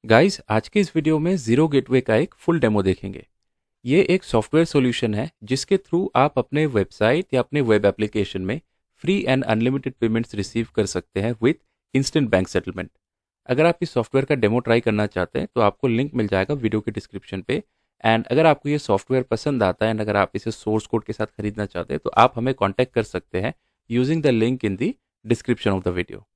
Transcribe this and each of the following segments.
Guys आज के इस वीडियो में जीरो गेटवे का एक फुल डेमो देखेंगे। ये एक सॉफ्टवेयर सॉल्यूशन है जिसके थ्रू आप अपने वेबसाइट या अपने वेब एप्लीकेशन में free and unlimited payments receive कर सकते हैं विथ इंस्टेंट बैंक सेटलमेंट। अगर आप इस सॉफ्टवेयर का डेमो ट्राई करना चाहते हैं तो आपको लिंक मिल जाएगा वीडियो के डिस्क्रिप्शन पे। एंड अगर आपको ये सॉफ्टवेयर पसंद आता है एंड अगर आप इसे सोर्स कोड के साथ खरीदना चाहते हैं तो आप हमें कॉन्टैक्ट कर सकते हैं using the link in the description of the video.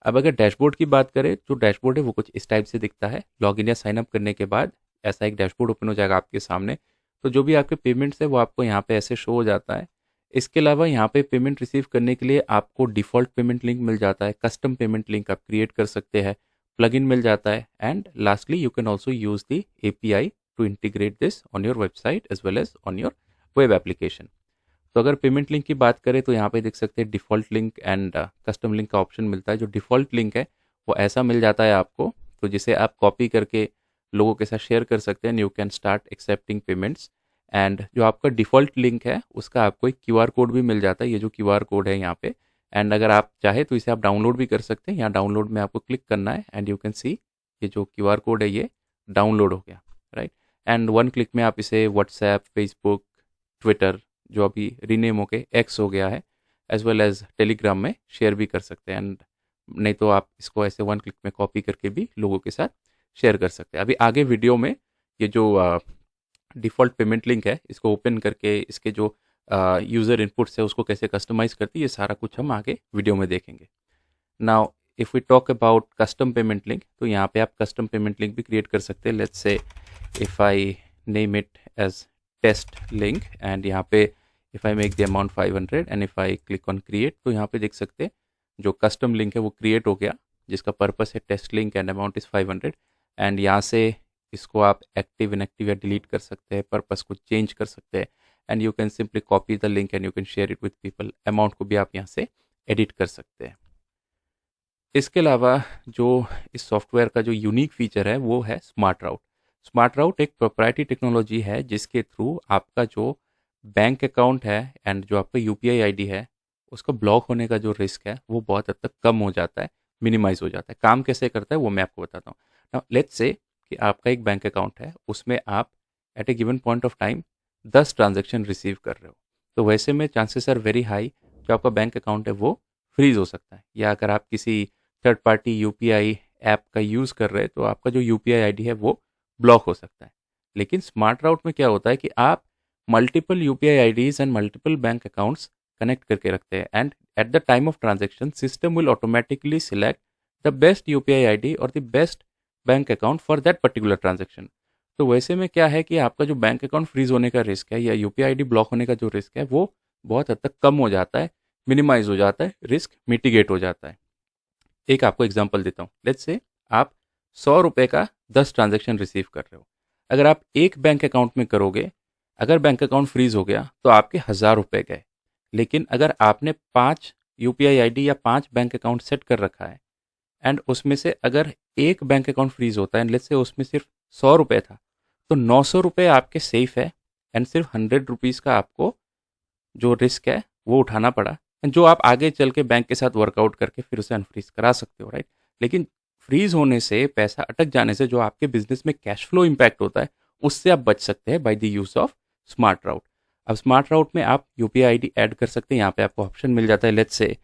अब अगर डैशबोर्ड की बात करें जो डैशबोर्ड है वो कुछ इस टाइप से दिखता है। लॉगिन या साइन अप करने के बाद ऐसा एक डैशबोर्ड ओपन हो जाएगा आपके सामने। तो जो भी आपके पेमेंट्स है वो आपको यहाँ पे ऐसे शो हो जाता है। इसके अलावा यहाँ पे पेमेंट रिसीव करने के लिए आपको डिफ़ॉल्ट पेमेंट लिंक मिल जाता है, कस्टम पेमेंट लिंक आप क्रिएट कर सकते हैं, प्लगइन मिल जाता है and lastly you can also use the API to integrate this on your website as well as on your web application. तो अगर पेमेंट लिंक की बात करें तो यहाँ पे देख सकते हैं default link and custom link का ऑप्शन मिलता है। जो डिफ़ॉल्ट लिंक है वो ऐसा मिल जाता है आपको, तो जिसे आप कॉपी करके लोगों के साथ शेयर कर सकते हैं। You can start accepting payments. And जो आपका डिफ़ॉल्ट लिंक है उसका आपको एक क्यूआर कोड भी मिल जाता है, ये जो क्यूआर कोड है यहाँ पे। एंड अगर आप चाहे तो इसे आप डाउनलोड भी कर सकते हैं। यहाँ डाउनलोड में आपको क्लिक करना है एंड यू कैन सी ये जो क्यूआर कोड है ये डाउनलोड हो गया, राइट। एंड वन क्लिक में आप इसे व्हाट्सएप, फेसबुक, ट्विटर जो अभी रीनेम होके एक्स हो गया है, एज वेल एज टेलीग्राम में शेयर भी कर सकते हैं। एंड नहीं तो आप इसको ऐसे वन क्लिक में कॉपी करके भी लोगों के साथ शेयर कर सकते हैं। अभी आगे वीडियो में ये जो डिफ़ॉल्ट पेमेंट लिंक है इसको ओपन करके इसके जो यूज़र इनपुट्स है उसको कैसे कस्टमाइज़ करती है ये सारा कुछ हम आगे वीडियो में देखेंगे। Now if we talk about custom payment link तो यहाँ पे आप कस्टम पेमेंट लिंक भी क्रिएट कर सकते हैं। Let's say if I name it as test link and यहाँ पे if I make the amount 500 and if I click on create तो यहाँ पे देख सकते हैं जो कस्टम लिंक है वो क्रिएट हो गया, जिसका पर्पस है test link and amount is 500। And यहाँ से इसको आप एक्टिव इनएक्टिव या डिलीट कर सकते हैं, पर्पस को चेंज कर सकते हैं। And you can simply copy the link and you can share it with people. Amount को भी आप यहाँ से एडिट कर सकते हैं। इसके अलावा जो इस सॉफ्टवेयर का जो यूनिक फीचर है वो है स्मार्ट राउट। स्मार्ट राउट एक प्रोप्राइटरी टेक्नोलॉजी है जिसके थ्रू आपका जो बैंक अकाउंट है एंड जो आपका यूपीआई आईडी है उसका ब्लॉक होने का जो रिस्क है वो बहुत हद तक कम हो जाता है, मिनिमाइज हो जाता है। काम कैसे करता है वो मैं आपको बताता हूँ। नाउ लेट्स से कि आपका एक बैंक अकाउंट है, उसमें आप at a given point of time 10 transaction receive कर रहे हो, तो वैसे में चांसेस आर वेरी हाई जो आपका बैंक अकाउंट है वो फ्रीज हो सकता है। या अगर आप किसी थर्ड पार्टी यूपीआई ऐप का यूज़ कर रहे हैं तो आपका जो यूपीआई आईडी है वो ब्लॉक हो सकता है। लेकिन स्मार्ट राउट में क्या होता है कि आप multiple UPI IDs and multiple bank accounts connect करके रखते हैं and at the time of transaction system will automatically select the best UPI ID और the best bank account for that particular transaction. तो वैसे में क्या है कि आपका जो बैंक अकाउंट फ्रीज होने का रिस्क है या यूपीआई आईडी ब्लॉक होने का जो रिस्क है वो बहुत हद तक कम हो जाता है, मिनिमाइज हो जाता है, रिस्क मिटिगेट हो जाता है। एक आपको एग्जांपल देता हूँ। लेट्स से आप 100 रुपये का 10 ट्रांजेक्शन रिसीव कर रहे हो। अगर आप एक बैंक अकाउंट में करोगे, अगर बैंक अकाउंट फ्रीज हो गया तो आपके 1000 रुपये गए। लेकिन अगर आपने 5 यूपीआई आईडी या 5 बैंक अकाउंट सेट कर रखा है एंड उसमें से अगर एक बैंक अकाउंट फ्रीज होता है एंड लेट्स से उसमें सिर्फ 100 रुपये था, तो 900 रुपये आपके सेफ है एंड सिर्फ 100 रुपीज़ का आपको जो रिस्क है वो उठाना पड़ा, जो आप आगे चल के बैंक के साथ वर्कआउट करके फिर उसे अनफ्रीज करा सकते हो, राइट। लेकिन फ्रीज होने से, पैसा अटक जाने से जो आपके बिजनेस में कैश फ्लो इम्पैक्ट होता है उससे आप बच सकते हैं by the use of smart route. अब स्मार्ट राउट में आप यूपीआई आईडी ऐड कर सकते हैं। यहाँ पे आपको ऑप्शन मिल जाता है, let's say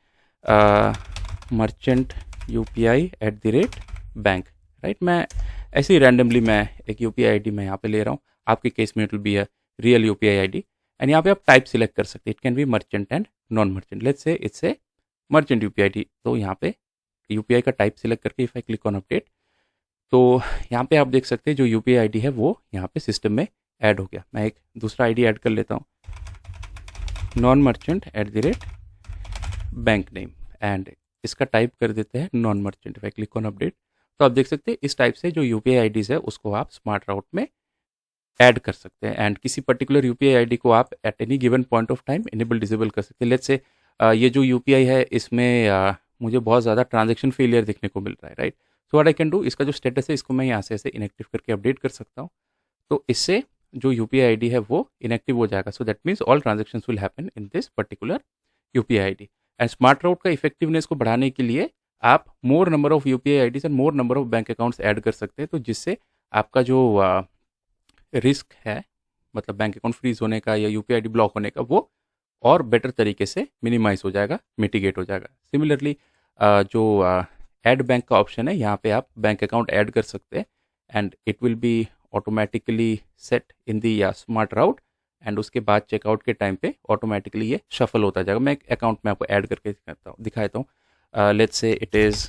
merchant UPI @ bank, right. मैं ऐसे ही रैंडमली मैं एक यूपीआई आईडी मैं यहाँ पे ले रहा हूँ। आपके केस में it will be a real UPI ID and यहाँ पे आप टाइप सिलेक्ट कर सकते हैं। It can be merchant and non merchant. Let's say it's a merchant UPI ID, तो यहाँ पे यूपीआई का टाइप सिलेक्ट करके if I click on update तो यहाँ पे आप देख सकते हैं जो यूपीआई आईडी है वो यहाँ पे सिस्टम में ऐड हो गया। मैं एक दूसरा आईडी ऐड कर लेता हूँ, non merchant @ bank name, and इसका टाइप कर देते हैं non merchant. If I click on update तो आप देख सकते हैं इस टाइप से जो यूपीआई आईडीज है उसको आप स्मार्ट राउट में ऐड कर सकते हैं एंड किसी पर्टिकुलर यूपीआई आईडी को आप at any given point of time enable disable कर सकते हैं। लेट्स से ये जो यूपीआई है इसमें मुझे बहुत ज़्यादा ट्रांजैक्शन फेलियर देखने को मिल रहा है, right. So what I can do, इसका जो स्टेटस है इसको मैं यहाँ से ऐसे इनएक्टिव करके अपडेट कर सकता हूँ। तो इससे जो यूपीआई आईडी है वो इनएक्टिव हो जाएगा। So that means all transaction will happen in this particular UPI ID. And smart route का इफेक्टिवनेस को बढ़ाने के लिए आप more number of UPI IDs and more number of bank accounts add कर सकते हैं, तो जिससे आपका जो रिस्क है, मतलब बैंक अकाउंट फ्रीज होने का या यूपीआई आईडी ब्लॉक होने का, वो और बेटर तरीके से मिनिमाइज हो जाएगा, मिटिगेट हो जाएगा। सिमिलरली जो ऐड बैंक का ऑप्शन है, यहाँ पे आप बैंक अकाउंट ऐड कर सकते हैं and it will be automatically set in the smart route, and उसके बाद चेकआउट के टाइम पे ऑटोमेटिकली ये शफल होता जाएगा। मैं एक अकाउंट में आपको ऐड करके दिखाता हूँ। Let's say it is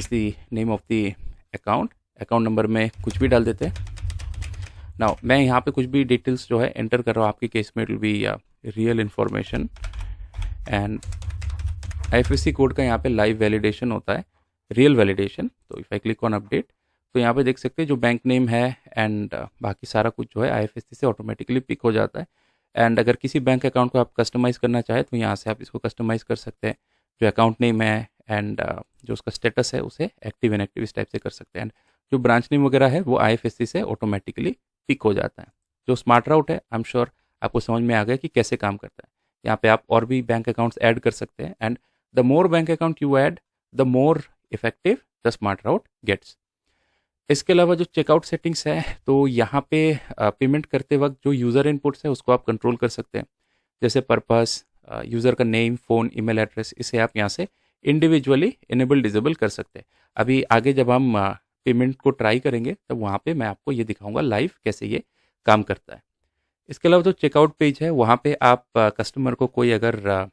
the name of the account. Account number में कुछ भी डाल देते हैं। नाउ मैं यहाँ पे कुछ भी डिटेल्स जो है एंटर कर रहा हूँ, आपके केस में it will be real information and IFSC code का यहाँ पे लाइव वैलिडेशन होता है, रियल वैलिडेशन। तो if I click on update, तो यहाँ पे देख सकते हैं जो बैंक नेम है एंड बाकी सारा कुछ जो है आईएफएससी से ऑटोमेटिकली पिक हो जाता है। एंड अगर किसी बैंक अकाउंट को आप कस्टमाइज़ करना चाहें तो यहाँ से आप इसको कस्टमाइज़ कर सकते हैं। जो अकाउंट नेम है एंड जो उसका स्टेटस है उसे एक्टिव इनएक्टिव इस टाइप से कर सकते हैं। एंड जो ब्रांच नेम वगैरह है वो आईएफएससी से ऑटोमेटिकली पिक हो जाता है। जो स्मार्ट राउट है, आई एम श्योर आपको समझ में आ गया कि कैसे काम करता है। यहाँ पे आप और भी बैंक अकाउंट्स ऐड कर सकते हैं and the more bank account you add, the more effective the smart route gets. इसके अलावा जो चेकआउट सेटिंग्स है, तो यहाँ पे पेमेंट करते वक्त जो यूज़र इनपुट्स है उसको आप कंट्रोल कर सकते हैं। जैसे पर्पस, यूज़र का नेम, फ़ोन, ईमेल एड्रेस, इसे आप यहाँ से इंडिविजुअली इनेबल डिजेबल कर सकते हैं। अभी आगे जब हम पेमेंट को ट्राई करेंगे तब वहाँ पे मैं आपको ये दिखाऊंगा लाइव कैसे ये काम करता है। इसके अलावा जो चेकआउट पेज है वहाँ पे आप कस्टमर को कोई अगर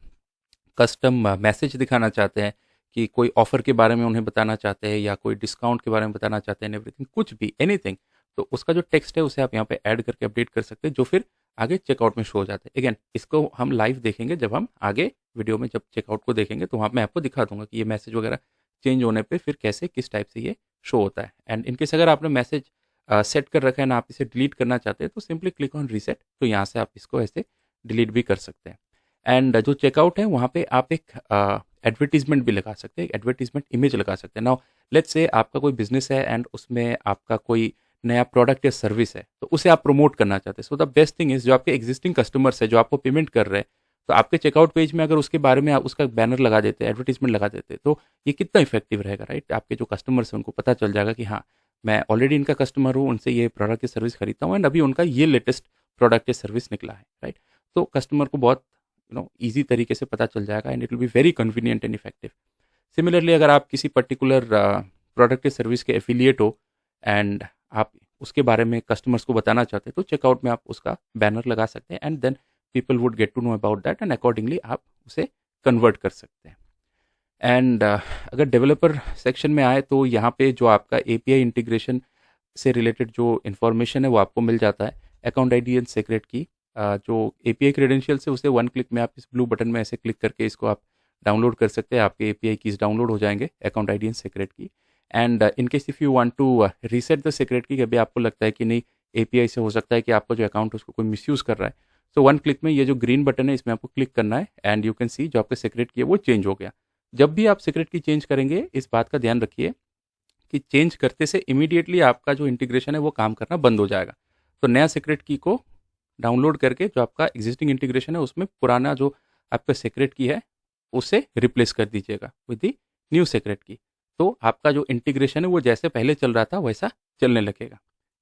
कस्टम मैसेज दिखाना चाहते हैं कि कोई ऑफ़र के बारे में उन्हें बताना चाहते हैं या कोई डिस्काउंट के बारे में बताना चाहते हैं, एवरीथिंग, कुछ भी, एनीथिंग, तो उसका जो टेक्स्ट है उसे आप यहाँ पे ऐड करके अपडेट कर सकते हैं, जो फिर आगे चेकआउट में शो हो जाता है। अगेन इसको हम लाइव देखेंगे जब हम आगे वीडियो में जब चेकआउट को देखेंगे, तो वहाँ मैं आपको दिखा दूंगा कि ये मैसेज वगैरह चेंज होने पर फिर कैसे किस टाइप से ये शो होता है। एंड इनकेस अगर आपने मैसेज सेट कर रखा है ना, आप इसे डिलीट करना चाहते हैं तो सिंपली क्लिक ऑन रीसेट, तो यहाँ से आप इसको ऐसे डिलीट भी कर सकते हैं। एंड जो चेकआउट है वहाँ पे आप एक एडवर्टीजमेंट भी लगा सकते हैं, एडवर्टीजमेंट इमेज लगा सकते हैं। नाउ लेट्स से आपका कोई बिजनेस है एंड उसमें आपका कोई नया प्रोडक्ट या सर्विस है, तो उसे आप प्रमोट करना चाहते हैं। So the best thing is, जो आपके एग्जिस्टिंग कस्टमर्स है जो आपको पेमेंट कर रहे हैं, तो आपके चेकआउट पेज में अगर उसके बारे में आप उसका बैनर लगा देते हैं, एडवर्टीजमेंट लगा देते हैं, तो ये कितना इफेक्टिव रहेगा, राइट। आपके जो कस्टमर्स हैं उनको पता चल जाएगा कि हाँ, मैं ऑलरेडी इनका कस्टमर हूँ, उनसे ये प्रोडक्ट या सर्विस खरीदता हूँ एंड अभी उनका ये लेटेस्ट प्रोडक्ट या सर्विस निकला है, राइट। तो कस्टमर को बहुत ईजी तरीके से पता चल जाएगा and it will be very convenient and effective. Similarly अगर आप किसी पर्टिकुलर प्रोडक्ट या सर्विस के एफिलिएट हो एंड आप उसके बारे में कस्टमर्स को बताना चाहते हैं, तो चेकआउट में आप उसका बैनर लगा सकते हैं and then people would get to know about that and accordingly आप उसे कन्वर्ट कर सकते हैं। एंड अगर डेवलपर सेक्शन में आए तो यहाँ पे जो आपका एपीआई इंटीग्रेशन से रिलेटेड जो इन्फॉर्मेशन है वो आपको मिल जाता है। अकाउंट आईडी एंड सीक्रेट की जो एपीआई क्रेडेंशियल्स है उसे वन क्लिक में आप इस ब्लू बटन में ऐसे क्लिक करके इसको आप डाउनलोड कर सकते हैं। आपके एपीआई कीज डाउनलोड हो जाएंगे, account ID and secret key. And in case if you want to reset the secret key, कभी आपको लगता है कि नहीं एपीआई से हो सकता है कि आपका जो अकाउंट है उसको कोई मिसयूज़ कर रहा है, तो वन क्लिक में ये जो ग्रीन बटन है इसमें आपको क्लिक करना है एंड यू कैन सी जो आपका सीक्रेट की है वो चेंज हो गया। जब भी आप सीक्रेट की चेंज करेंगे, इस बात का ध्यान रखिए कि चेंज करते से इमीडिएटली आपका जो इंटीग्रेशन है वो काम करना बंद हो जाएगा। तो नया सीक्रेट की को डाउनलोड करके जो आपका एग्जिस्टिंग इंटीग्रेशन है उसमें पुराना जो आपका सीक्रेट की है उसे रिप्लेस कर दीजिएगा विद द न्यू सीक्रेट की। तो आपका जो इंटीग्रेशन है वो जैसे पहले चल रहा था वैसा चलने लगेगा,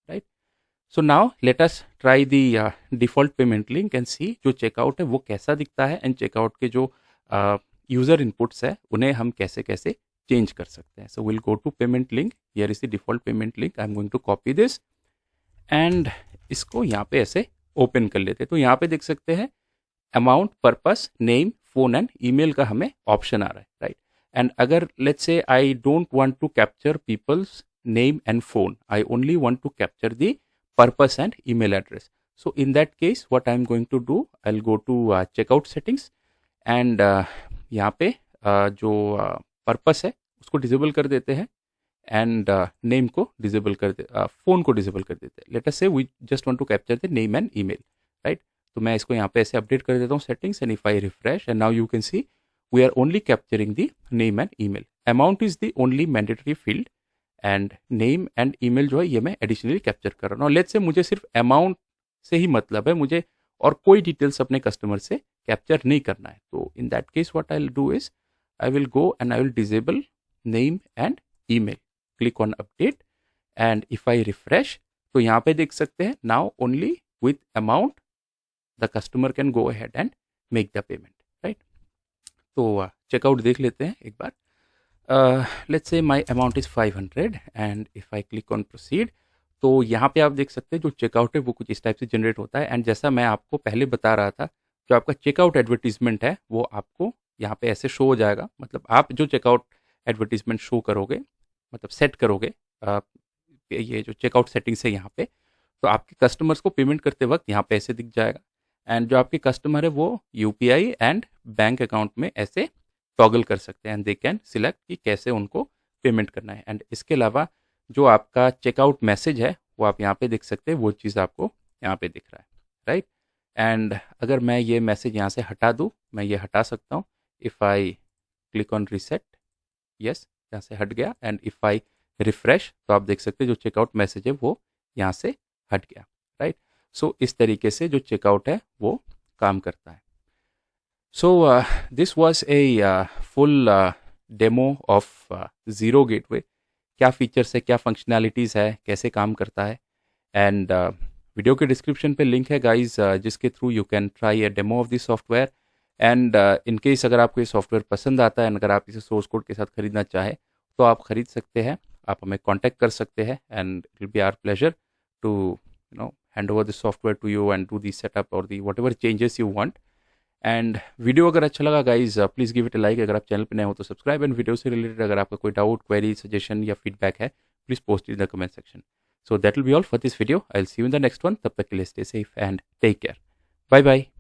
right. So now let us try the default payment link and see जो चेकआउट है वो कैसा दिखता है एंड चेकआउट के जो यूज़र इनपुट्स है उन्हें हम कैसे कैसे चेंज कर सकते हैं। So will go to payment link, here is the default payment link. I am going to copy this and इसको यहाँ पे ऐसे ओपन कर लेते हैं। तो यहाँ पे देख सकते हैं amount, purpose, name, phone and email का हमें ऑप्शन आ रहा है, राइट। एंड अगर let's say I don't want to capture people's name and phone, I only want to capture the purpose and email address, so in that case what I am going to do, I will go to checkout settings and यहाँ पे जो purpose है उसको disable कर देते हैं and name को disable कर दे, फ़ोन को डिसेबल कर देते हैं। Let us say we just want to capture the name and email, right. तो मैं इसको यहाँ पे ऐसे अपडेट कर देता हूँ settings and if I refresh and now you can see we are only capturing the name and email. Amount is the only mandatory field and name and email जो है ये मैं एडिशनली कैप्चर कर रहा हूँ। लेट्स से मुझे सिर्फ amount से ही मतलब है, मुझे और कोई डिटेल्स अपने कस्टमर से कैप्चर नहीं करना है। तो इन that case what I will do is I will go and I will disable name and email. Click on update and if I refresh, तो यहाँ पे देख सकते हैं now only with amount the customer can go ahead and make the payment, right? तो checkout देख लेते हैं एक बार. Let's say my amount is 500 and if I click on proceed, तो यहाँ पे आप देख सकते हैं जो चेकआउट है वो कुछ इस टाइप से जनरेट होता है. एंड जैसा मैं आपको पहले बता रहा था, जो आपका चेकआउट एडवर्टीजमेंट है वो आपको यहाँ पे ऐसे शो हो जाएगा. मतलब आप जो चेकआउट एडवर्टीजमेंट शो करोगे, मतलब सेट करोगे ये जो चेकआउट सेटिंग्स है यहाँ पे, तो आपके कस्टमर्स को पेमेंट करते वक्त यहाँ पे ऐसे दिख जाएगा. एंड जो आपके कस्टमर है वो यूपीआई एंड बैंक अकाउंट में ऐसे टॉगल कर सकते हैं एंड दे कैन सिलेक्ट कि कैसे उनको पेमेंट करना है. एंड इसके अलावा जो आपका चेकआउट मैसेज है वो आप यहाँ पे देख सकते हैं, वो चीज़ आपको यहाँ पे दिख रहा है, राइट. एंड अगर मैं ये मैसेज यहाँ से हटा दूँ, मैं ये हटा सकता हूँ. If I click on reset, yes, यहाँ से हट गया. एंड इफ़ आई रिफ्रेश, तो आप देख सकते हैं जो चेकआउट मैसेज है वो यहाँ से हट गया, राइट. सो इस तरीके से जो चेकआउट है वो काम करता है. So this was a full demo of zero gateway. क्या फीचर्स है, क्या फंक्शनैलिटीज़ है, कैसे काम करता है. एंड वीडियो के डिस्क्रिप्शन पे लिंक है गाइस, जिसके through you can try a demo of this software. And in case अगर आपको ये सॉफ्टवेयर पसंद आता है, अगर आप इसे सोर्स कोड के साथ खरीदना चाहें तो आप खरीद सकते हैं. आप हमें कांटेक्ट कर सकते हैं and it will be our pleasure to hand over this software to you and do the setup और the whatever changes you want. And video अगर अच्छा लगा guys, please give it a like. अगर आप channel पर नए हो तो सब्सक्राइब. एंड वीडियो से रिलेटेड अगर आपका कोई डाउट, क्वेरी, सजेशन या फीडबैक है, please post in the comment section. So that will be all for this video. I will see you in the next one. तब तक के लिए stay safe and take care. Bye bye.